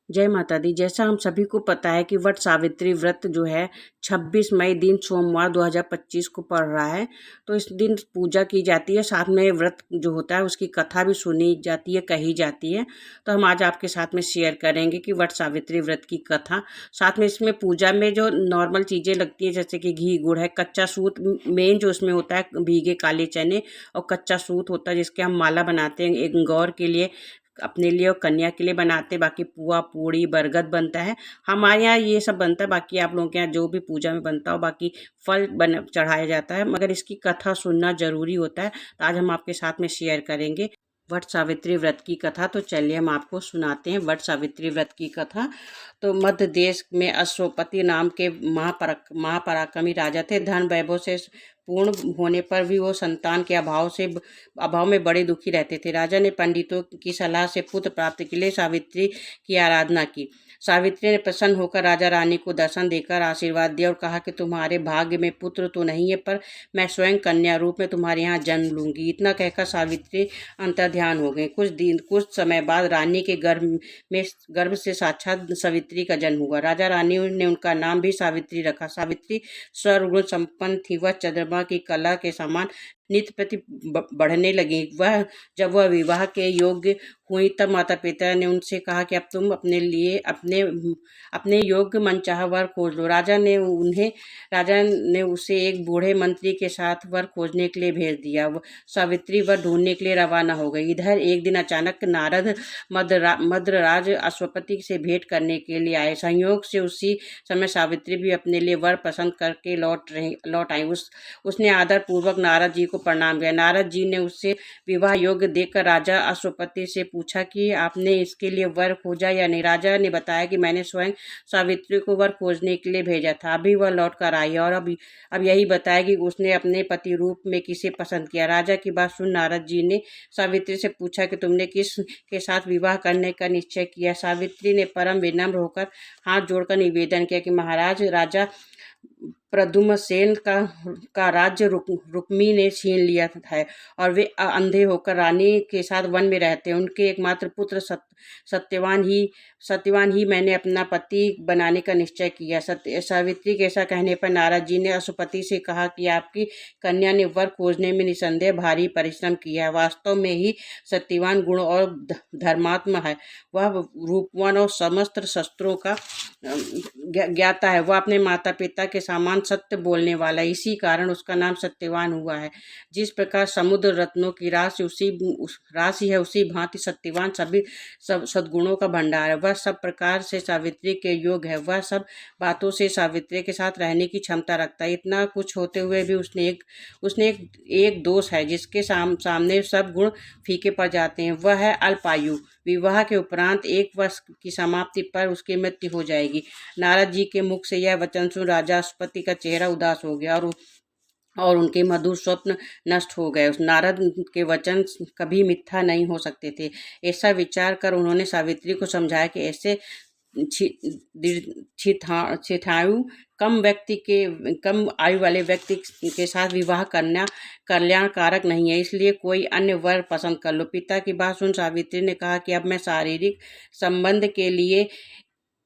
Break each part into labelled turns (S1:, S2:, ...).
S1: जय माता दी। जैसा हम सभी को पता है कि वट सावित्री व्रत जो है 26 मई दिन सोमवार 2025 को पड़ रहा है। तो इस दिन पूजा की जाती है, साथ में व्रत जो होता है उसकी कथा भी सुनी जाती है, कही जाती है। तो हम आज आपके साथ में शेयर करेंगे कि वट सावित्री व्रत की कथा। साथ में इसमें पूजा में जो नॉर्मल चीज़ें लगती है, जैसे कि घी गुड़ है, कच्चा सूत मेन जो इसमें होता है, भीगे काले चने और कच्चा सूत होता है जिसके हम माला बनाते हैं, एक गौर के लिए, अपने लिए और कन्या के लिए बनाते हैं। बाकी पुआ पूड़ी बरगद बनता है, हमारे यहाँ ये सब बनता है। बाकी आप लोगों के यहाँ जो भी पूजा में बनता हो, बाकी फल बन चढ़ाया जाता है, मगर इसकी कथा सुनना जरूरी होता है। तो आज हम आपके साथ में शेयर करेंगे वट सावित्री व्रत की कथा। तो चलिए हम आपको सुनाते हैं वट सावित्री व्रत की कथा। तो मध्य देश में अश्वपति नाम के महापराक्रमी राजा थे। धन वैभव से पूर्ण होने पर भी वो संतान के अभाव में बड़े दुखी रहते थे। राजा ने पंडितों की सलाह से पुत्र प्राप्ति के लिए सावित्री की आराधना की। सावित्री ने प्रसन्न होकर राजा रानी को दर्शन देकर आशीर्वाद दिया और कहा कि तुम्हारे भाग्य में पुत्र तो नहीं है, पर मैं स्वयं कन्या रूप में तुम्हारे यहाँ जन्म लूंगी। इतना कहकर सावित्री अंतर्ध्यान हो गई। कुछ समय बाद रानी के गर्भ से साक्षात सावित्री का जन्म हुआ। राजा रानी ने उनका नाम भी सावित्री रखा। सावित्री सर्वगुण संपन्न थी। वह चंद्रमा की कला के समान नित्य प्रति बढ़ने लगी। जब वह विवाह के योग्य हुई, तब माता पिता ने उनसे कहा कि अब तुम अपने लिए अपने योग्य मनचाहा वर खोज लो। राजा ने उसे एक बूढ़े मंत्री के साथ वर खोजने के लिए भेज दिया। सावित्री वर ढूंढने के लिए रवाना हो गई। इधर एक दिन अचानक नारद मद्रराज अश्वपति से भेंट करने के लिए आए। संयोग से उसी समय सावित्री भी अपने लिए वर पसंद करके लौट आई। उसने आदर पूर्वक नारद जी को प्रणाम किया। नारद जी ने उससे विवाह योग्य देखकर राजा अश्वपति से पूछा कि आपने इसके लिए वर खोजा या नहीं। राजा ने बताया कि मैंने स्वयं सावित्री को वर खोजने के लिए भेजा था, अभी वह लौट कर आई और अब यही बताया कि उसने अपने पति रूप में किसे पसंद किया। राजा की बात सुन नारद जी ने सावित्री से पूछा कि तुमने किस के साथ विवाह करने का निश्चय किया। सावित्री ने परम विनम्र होकर हाथ जोड़कर निवेदन किया कि महाराज, राजा प्रद्युम्नसेन का राज्य रुक्मी ने छीन लिया है और वे अंधे होकर रानी के साथ वन में रहते हैं। उनके एकमात्र पुत्र सत्यवान ही मैंने अपना पति बनाने का निश्चय किया। सावित्री के ऐसा कहने पर नारद जी ने अश्वपति से कहा कि आपकी कन्या ने वर खोजने में निसंदेह भारी परिश्रम किया है। वास्तव में ही सत्यवान गुण और धर्मात्मा है। वह रूपवान और समस्त शस्त्रों का ज्ञाता है। वह अपने माता पिता के समान सत्य बोलने वाला है, इसी कारण उसका नाम सत्यवान हुआ है। जिस प्रकार समुद्र रत्नों की राशि है, उसी भांति सत्यवान सभी सद्गुणों का भंडार है। वह सब प्रकार से सावित्री के योग्य है। वह सब बातों से सावित्री के साथ रहने की क्षमता रखता है। इतना कुछ होते हुए भी उसने एक दोष है जिसके सामने सब गुण फीके पड़ जाते हैं। वह है अल्पायु। विवाह के उपरांत 1 वर्ष की समाप्ति पर उसकी मृत्यु हो जाएगी। नारद जी के मुख से यह वचन सुन राजा अश्वपति का चेहरा उदास हो गया और उनके मधुर स्वप्न नष्ट हो गए। उस नारद के वचन कभी मिथ्या नहीं हो सकते थे। ऐसा विचार कर उन्होंने सावित्री को समझाया कि ऐसे छिठायु कम आयु वाले व्यक्ति के साथ विवाह करना कल्याणकारक नहीं है, इसलिए कोई अन्य वर पसंद कर लो। पिता की बात सुन सावित्री ने कहा कि अब मैं शारीरिक संबंध के लिए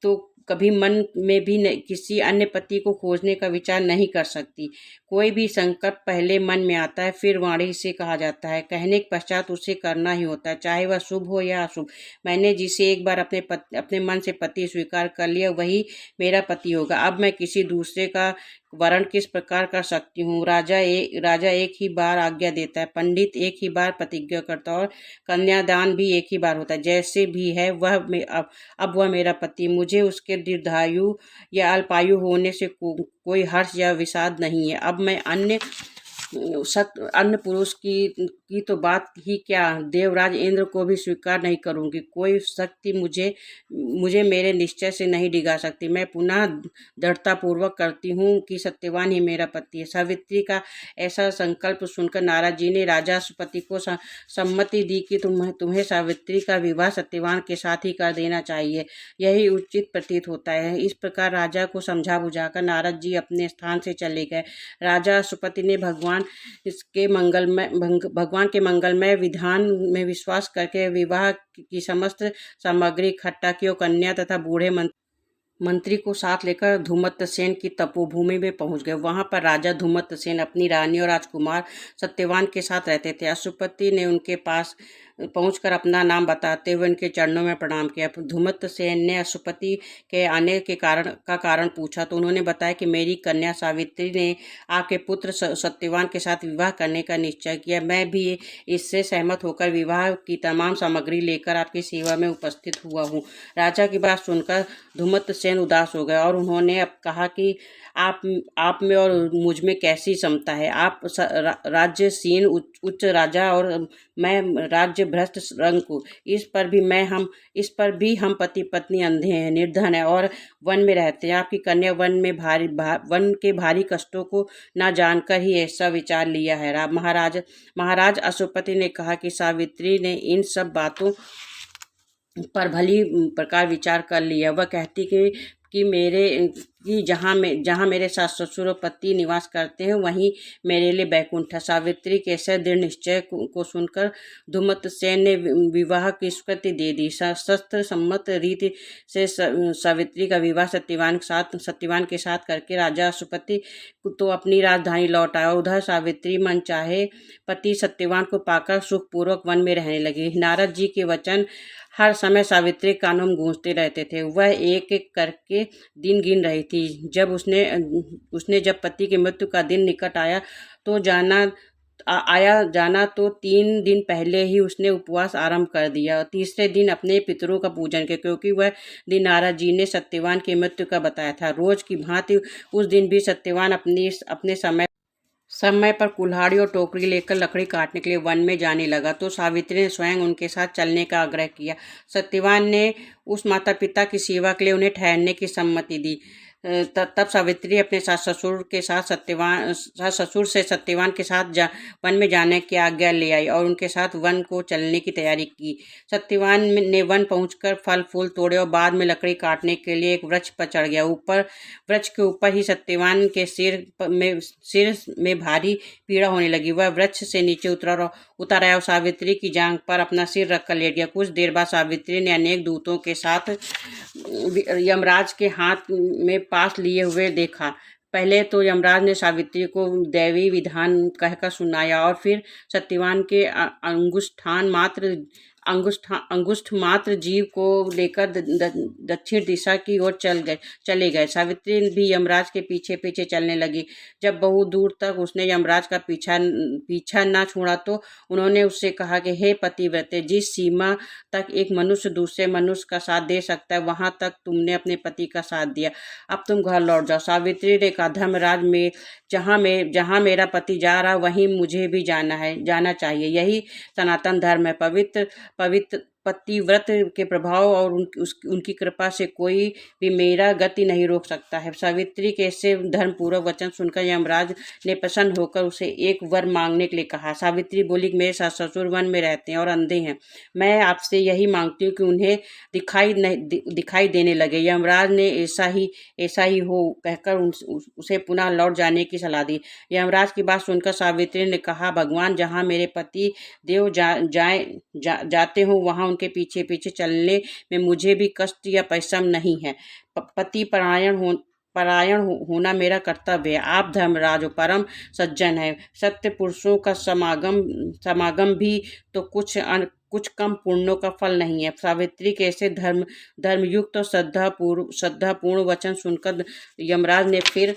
S1: तो कभी मन में भी किसी अन्य पति को खोजने का विचार नहीं कर सकती। कोई भी संकल्प पहले मन में आता है, फिर वाणी से कहा जाता है, कहने के पश्चात उसे करना ही होता है, चाहे वह शुभ हो या अशुभ। मैंने जिसे एक बार अपने मन से पति स्वीकार कर लिया, वही मेरा पति होगा। अब मैं किसी दूसरे का वर्ण किस प्रकार कर सकती हूँ। राजा एक ही बार आज्ञा देता है, पंडित एक ही बार प्रतिज्ञा करता है और कन्यादान भी एक ही बार होता है। जैसे भी है अब वह मेरा पति। मुझे उसके दीर्घायु या अल्पायु होने से कोई हर्ष या विषाद नहीं है। अब मैं अन्य पुरुष की तो बात ही क्या, देवराज इंद्र को भी स्वीकार नहीं करूंगी। कोई शक्ति मुझे मेरे निश्चय से नहीं डिगा सकती। मैं पुनः दृढ़तापूर्वक करती हूँ कि सत्यवान ही मेरा पति है। सावित्री का ऐसा संकल्प सुनकर नारद जी ने राजा अश्वपति को सम्मति दी कि तुम्हें सावित्री का विवाह सत्यवान के साथ ही कर देना चाहिए, यही उचित प्रतीत होता है। इस प्रकार राजा को समझा बुझाकर नारद जी अपने स्थान से चले गए। राजा अश्वपति ने भगवान भगवान के मंगलमय विधान में विश्वास करके विवाह की समस्त सामग्री इकट्ठा की और कन्या तथा बूढ़े मंत्री को साथ लेकर धूमत्सेन की तपोभूमि में पहुंच गए। वहां पर राजा धूमत्सेन अपनी रानी और राजकुमार सत्यवान के साथ रहते थे। अश्वपति ने उनके पास पहुंचकर अपना नाम बताते हुए उनके चरणों में प्रणाम किया। धूमत्सेन ने अश्वपति के आने के कारण पूछा तो उन्होंने बताया कि मेरी कन्या सावित्री ने आपके पुत्र सत्यवान के साथ विवाह करने का निश्चय किया। मैं भी इससे सहमत होकर विवाह की तमाम सामग्री लेकर आपकी सेवा में उपस्थित हुआ हूँ। राजा की बात सुनकर धूमत्सेन उदास हो गए और उन्होंने अब कहा कि आप में और मुझ में कैसी समता है। आप राज्यसीन उच्च राजा और मैं राज्य भ्रष्ट रंक। इस पर भी हम पति पत्नी अंधे हैं, निर्धन है और वन में रहते हैं। आपकी कन्या वन के भारी कष्टों को न जानकर ही ऐसा विचार लिया है। महाराज अश्वपति ने कहा कि सावित्री ने इन सब बातों पर भली प्रकार विचार कर लिया। वह कहती कि जहाँ मेरे सास ससुर और पति निवास करते हैं वहीं मेरे लिए बैकुंठ है। सावित्री के ऐसे दृढ़ निश्चय को सुनकर धूमत्सेन ने विवाह की स्वीकृति दे दी। शास्त्र सम्मत रीति से सावित्री का विवाह सत्यवान के साथ करके राजा अश्वपति तो अपनी राजधानी लौट आया। उधर सावित्री मनचाहे पति सत्यवान को पाकर सुखपूर्वक वन में रहने लगी। नारद जी के वचन हर समय सावित्री कानों में गूंजते रहते थे। वह एक एक करके दिन गिन रही थी। जब पति की मृत्यु का दिन निकट आया तो 3 दिन पहले ही उसने उपवास आरंभ कर दिया। तीसरे दिन अपने पितरों का पूजन किया, क्योंकि वह दिन नारद जी ने सत्यवान की मृत्यु का बताया था। रोज की भांति उस दिन भी सत्यवान अपने समय पर कुल्हाड़ी और टोकरी लेकर लकड़ी काटने के लिए वन में जाने लगा तो सावित्री ने स्वयं उनके साथ चलने का आग्रह किया। सत्यवान ने उस माता पिता की सेवा के लिए उन्हें ठहरने की सम्मति दी। तब सावित्री अपने सास ससुर से सत्यवान के साथ वन में जाने की आज्ञा ले आई और उनके साथ वन को चलने की तैयारी की। सत्यवान ने वन पहुंचकर फल फूल तोड़े और बाद में लकड़ी काटने के लिए एक वृक्ष पर चढ़ गया। वृक्ष के ऊपर ही सत्यवान के सिर में भारी पीड़ा होने लगी। वह वृक्ष से नीचे उतर आया और सावित्री की जांघ पर अपना सिर रखकर लेट गया। कुछ देर बाद सावित्री ने अनेक दूतों के साथ यमराज के हाथ में पास लिए हुए देखा। पहले तो यमराज ने सावित्री को दैवी विधान कहकर सुनाया और फिर सत्यवान के अंगुष्ठ मात्र जीव को लेकर दक्षिण दिशा की ओर चले गए। सावित्री भी यमराज के पीछे पीछे चलने लगी। जब बहुत दूर तक उसने यमराज का पीछा न छोड़ा तो उन्होंने उससे कहा कि हे पतिव्रते, जिस सीमा तक एक मनुष्य दूसरे मनुष्य का साथ दे सकता है वहां तक तुमने अपने पति का साथ दिया। अब तुम घर लौट जाओ। सावित्री ने कहा, धर्मराज में जहाँ मेरा पति जा रहा वहीं मुझे भी जाना चाहिए। यही सनातन धर्म है। पवित्र पतिव्रत के प्रभाव और उनकी कृपा से कोई भी मेरा गति नहीं रोक सकता है। सावित्री के ऐसे धर्मपूर्वक वचन सुनकर यमराज ने प्रसन्न होकर उसे एक वर मांगने के लिए कहा। सावित्री बोली कि मेरे सास ससुर वन में रहते हैं और अंधे हैं। मैं आपसे यही मांगती हूँ कि उन्हें दिखाई देने लगे। यमराज ने ऐसा ही हो कहकर उसे पुनः लौट जाने की सलाह दी। यमराज की बात सुनकर सावित्री ने कहा, भगवान जहाँ मेरे पति देव जाते हो वहाँ उनके पीछे पीछे चलने में मुझे भी कष्ट या परिश्रम नहीं है। पति परायण होना मेरा कर्तव्य है। आप धर्मराज हो, परम सज्जन है। सत्य पुरुषों का समागम भी तो कुछ कम पुण्यों का फल नहीं है। सावित्री के ऐसे धर्मयुक्त और श्रद्धापूर्ण वचन सुनकर यमराज ने फिर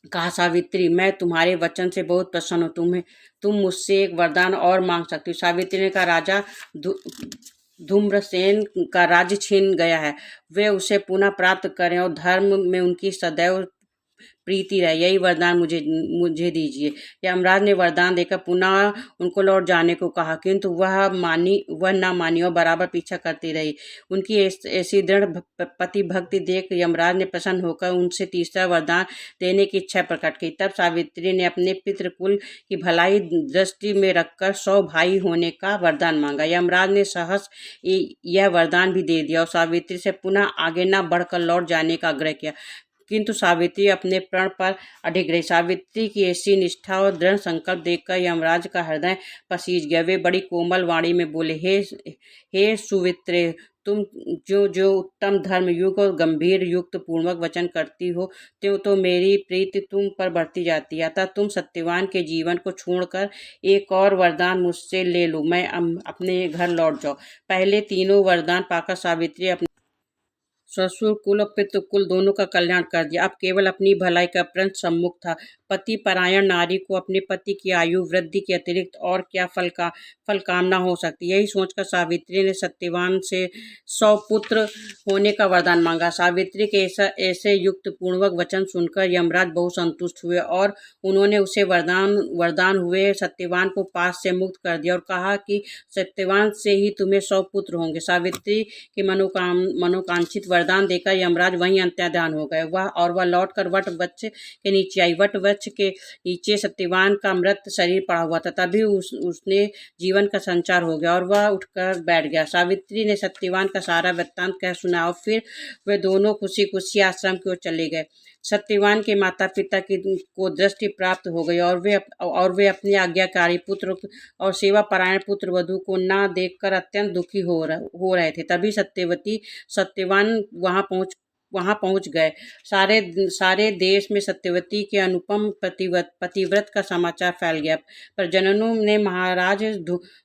S1: कहा, सावित्री, मैं तुम्हारे वचन से बहुत प्रसन्न हूँ। तुम मुझसे एक वरदान और मांग सकती हो। सावित्री ने कहा, राजा धूम्रसेन का राज्य छीन गया है, वे उसे पुनः प्राप्त करें और धर्म में उनकी सदैव प्रीति रहे, यही वरदान मुझे दीजिए। यमराज ने वरदान देकर पुनः उनको लौट जाने को कहा, किंतु वह ना मानी और बराबर पीछा करती रही। उनकी ऐसी दृढ़ पति भक्ति देख यमराज ने प्रसन्न होकर उनसे तीसरा वरदान देने की इच्छा प्रकट की। तब सावित्री ने अपने पितृकुल की भलाई दृष्टि में रखकर 100 भाई होने का वरदान मांगा। यमराज ने सहस यह वरदान भी दे दिया और सावित्री से पुनः आगे न बढ़कर लौट जाने का आग्रह किया। किंतु सावित्री अपने प्रण पर अडिग रही। सावित्री की ऐसी निष्ठा और दृढ़ संकल्प देखकर यमराज का हृदय पसीज गया। वे बड़ी कोमल वाणी में बोले, हे सुवित्रे, तुम जो जो उत्तम धर्म युग और गंभीर युक्त पूर्वक वचन करती हो, त्यों तो मेरी प्रीति तुम पर बढ़ती जाती है। अतः तुम सत्यवान के जीवन को छोड़कर एक और वरदान मुझसे ले लो, मैं अपने घर लौट जाऊं। पहले तीनों वरदान पाकर सावित्री अपने ससुर कुल और पितृकुल दोनों का कल्याण कर दिया। अब केवल अपनी भलाई का प्रण सम्मुख था। पति परायण नारी को अपने पति की आयु वृद्धि के अतिरिक्त और क्या फल कामना हो सकती। यही सोचकर सावित्री ने सत्यवान से 100 पुत्र होने का वरदान मांगा। सावित्री के ऐसे युक्त पूर्वक वचन सुनकर यमराज बहुत संतुष्ट हुए और उन्होंने उसे वरदान हुए सत्यवान को पास से मुक्त कर दिया और कहा कि सत्यवान से ही तुम्हें 100 पुत्र होंगे। सावित्री की मनोकांक्षित वरदान देकर यमराज वहीं अंतर्ध्यान हो गए। वह लौटकर वट वृक्ष के नीचे आई। वट वृक्ष के नीचे सत्यवान का मृत शरीर पड़ा हुआ था। तभी उसने जीवन का संचार हो गया और वह उठकर बैठ गया। सावित्री ने सत्यवान का सारा वृत्तांत कह सुनाया और फिर वे दोनों खुशी खुशी आश्रम की ओर चले गए। सत्यवान के माता पिता को दृष्टि प्राप्त हो गई और वे अपने आज्ञाकारी पुत्र और सेवा परायण पुत्र वधु को न देखकर अत्यंत दुखी हो रहे थे। तभी सत्यवान वहां पहुंच गए। सारे देश में सत्यवती के अनुपम पतिव्रत का समाचार फैल गया। पर जननों ने महाराज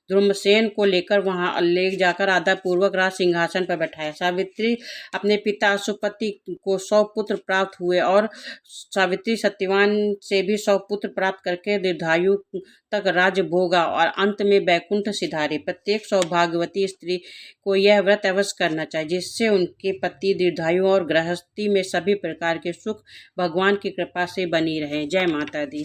S1: ध्रुमसेन को ले जाकर आदरपूर्वक राज सिंहासन पर बैठाया। सावित्री अपने पिता अशुपति को 100 पुत्र प्राप्त हुए और सावित्री सत्यवान से भी 100 पुत्र प्राप्त करके दीर्घायु तक राज्य भोगा और अंत में वैकुंठ सिधारे। प्रत्येक सौभाग्यवती स्त्री को यह व्रत अवश्य करना चाहिए, जिससे उनके पति दीर्घायु और गृहस्थी में सभी प्रकार के सुख भगवान की कृपा से बनी रहे। जय माता दी।